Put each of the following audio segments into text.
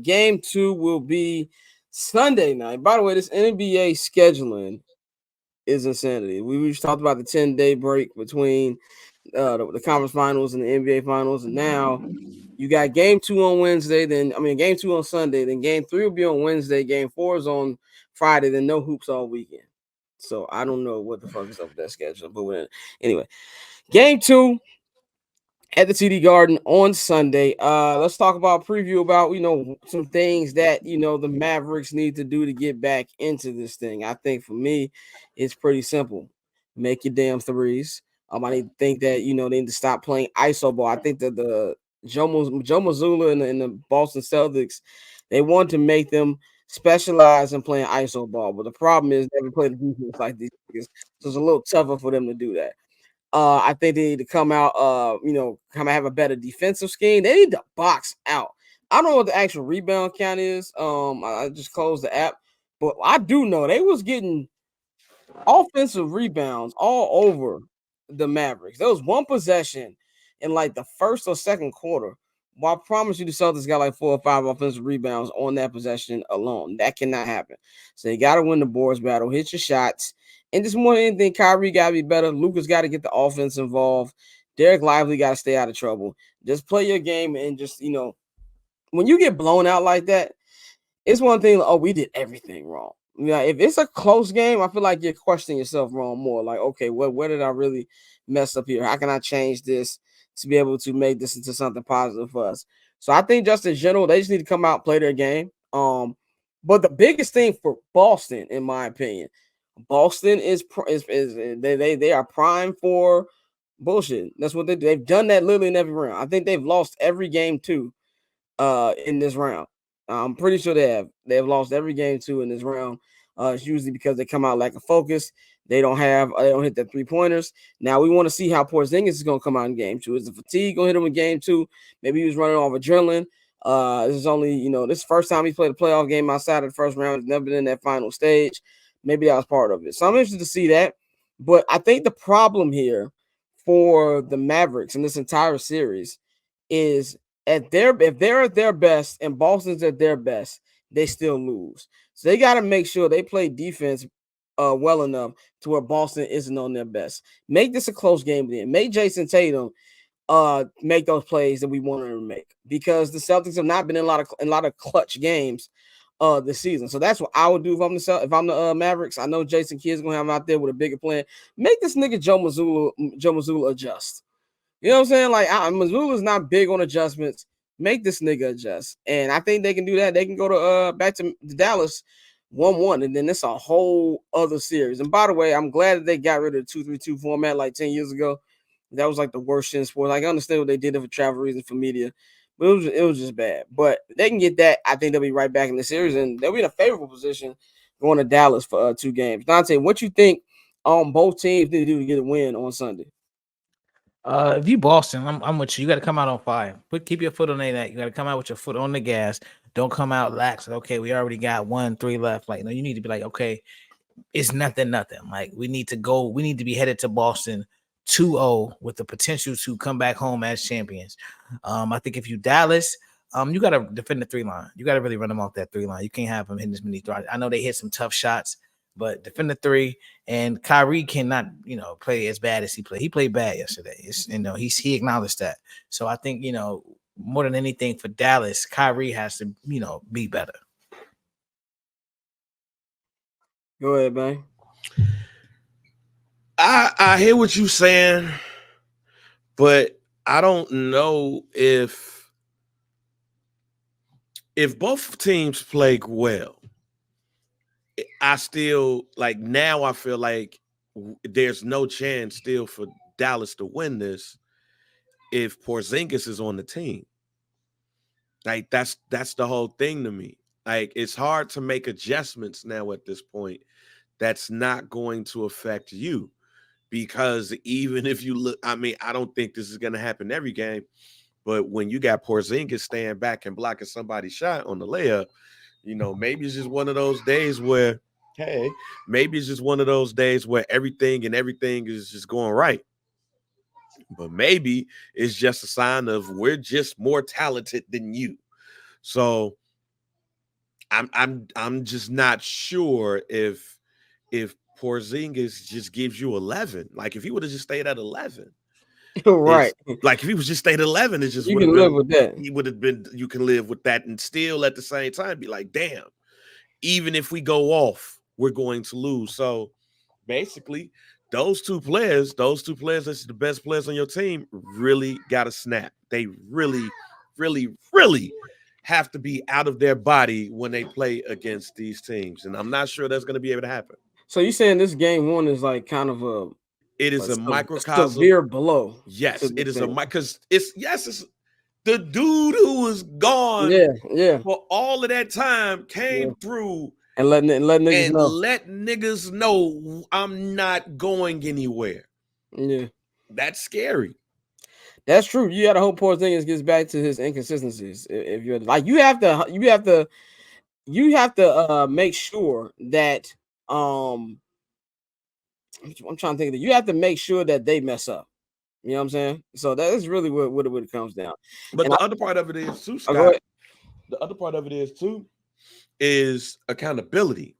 Game 2 will be Sunday night. By the way, this NBA scheduling is insanity. We just talked about the 10-day break between the conference finals and the NBA finals, and now you got game 2 on Wednesday. Game 2 on Sunday. Then game 3 will be on Wednesday. Game 4 is on Friday. Then no hoops all weekend. So I don't know what the fuck is up with that schedule. But anyway, game 2 at the TD Garden on Sunday. Let's talk about preview about some things that the Mavericks need to do to get back into this thing. I think for me, it's pretty simple. Make your damn threes. I think that they need to stop playing iso ball. I think that the Joe Mazzulla and the Boston Celtics, they want to make them specialize in playing iso ball, but the problem is they haven't played a defense like these niggas, so it's a little tougher for them to do that. I think they need to come out, come have a better defensive scheme. They need to box out. I don't know what the actual rebound count is. I just closed the app, but I do know they was getting offensive rebounds all over the Mavericks. There was one possession in like the first or second quarter. Well, I promise you, the Celtics got like 4 or 5 offensive rebounds on that possession alone. That cannot happen. So you got to win the boards battle, hit your shots, and just more than anything, Kyrie got to be better. Luka's got to get the offense involved. Derek Lively got to stay out of trouble. Just play your game and just, when you get blown out like that, it's one thing. Oh, we did everything wrong. If it's a close game, I feel like you're questioning yourself wrong more. Like, okay, where did I really mess up here? How can I change this to be able to make this into something positive for us? So I think just in general, they just need to come out and play their game. But the biggest thing for Boston, in my opinion, Boston is they are primed for bullshit. That's what they do. They've done that literally in every round. I think they've lost every game too in this round. I'm pretty sure they have. They have lost every game too in this round. It's usually because they come out lack of focus. They don't hit their 3-pointers. Now we want to see how Porzingis is going to come out in game 2. Is the fatigue going to hit him in game 2? Maybe he was running off adrenaline. This is only, this is the first time he's played a playoff game outside of the first round. He's never been in that final stage. Maybe that was part of it. So I'm interested to see that. But I think the problem here for the Mavericks in this entire series is if they're at their best and Boston's at their best, they still lose. So they got to make sure they play defense well enough to where Boston isn't on their best. Make this a close game then. Make Jason Tatum make those plays that we want him to make, because the Celtics have not been in a lot of clutch games this season. So that's what I would do if I'm the Mavericks. I know Jason Kidd's gonna have him out there with a bigger plan. Make this nigga Joe Mazzulla adjust. You know what I'm saying? Like, Mazzulla's not big on adjustments. Make this nigga adjust. And I think they can do that. They can go to back to Dallas 1-1, and then it's a whole other series. And by the way, I'm glad that they got rid of the 2-3-2 format like 10 years ago. That was like the worst shit in sports. Like, I understand what they did for travel reasons for media, but it was just bad. But they can get that. I think they'll be right back in the series, and they'll be in a favorable position going to Dallas for 2 games. Dante, what you think both teams need to do to get a win on Sunday? If you Boston, I'm with you. You got to come out on fire. Keep your foot on that. You got to come out with your foot on the gas. Don't come out lax. Okay, we already got 1-3 left. Like, no, you need to be like, okay, it's nothing. Like, we need to go. We need to be headed to Boston 2-0 with the potential to come back home as champions. I think if you Dallas, you got to defend the 3 line. You got to really run them off that 3 line. You can't have them hitting this many throws. I know they hit some tough shots, but defend the 3. And Kyrie cannot, play as bad as he played. He played bad yesterday. He acknowledged that. So I think, more than anything for Dallas, Kyrie has to, be better. Go ahead, man. I hear what you're saying, but I don't know if both teams play well. I still now I feel like there's no chance still for Dallas to win this if Porzingis is on the team. Like, that's the whole thing to me. Like, it's hard to make adjustments now at this point that's not going to affect you, because even if you look, I don't think this is going to happen every game, but when you got Porzingis staying back and blocking somebody's shot on the layup, maybe it's just one of those days where, everything is just going right. But maybe it's just a sign of we're just more talented than you. So I'm just not sure if Porzingis just gives you 11. Like if he would have just stayed at 11, Right. like if he was just stayed 11, it just You would have can been. live with that. He would have been. You can live with that, and still at the same time be like, damn. Even if we go off, we're going to lose. So basically, those two players, that's the best players on your team, really got to snap. They really, really, really have to be out of their body when they play against these teams. And I'm not sure that's going to be able to happen. So you saying this game one is like kind of a microcosm. severe blow. Yes, it is because it's the dude who was gone for all of that time came through and let niggas know I'm not going anywhere. Yeah. That's scary. That's true. You got to hope Porzingis gets back to his inconsistencies. If you're like, you have to make sure that I'm trying to think of it. You have to make sure that they mess up. You know what I'm saying? So that is really what it comes down. But the other part of it is too, Scott. The other part of it is too is accountability.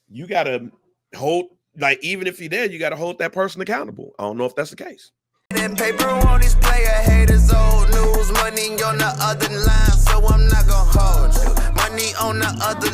You gotta hold, like, even if you're there, you gotta hold that person accountable. I don't know if that's the case. That paper on these player haters, old news, money on the other line, so I'm not gonna hold you. Money on the other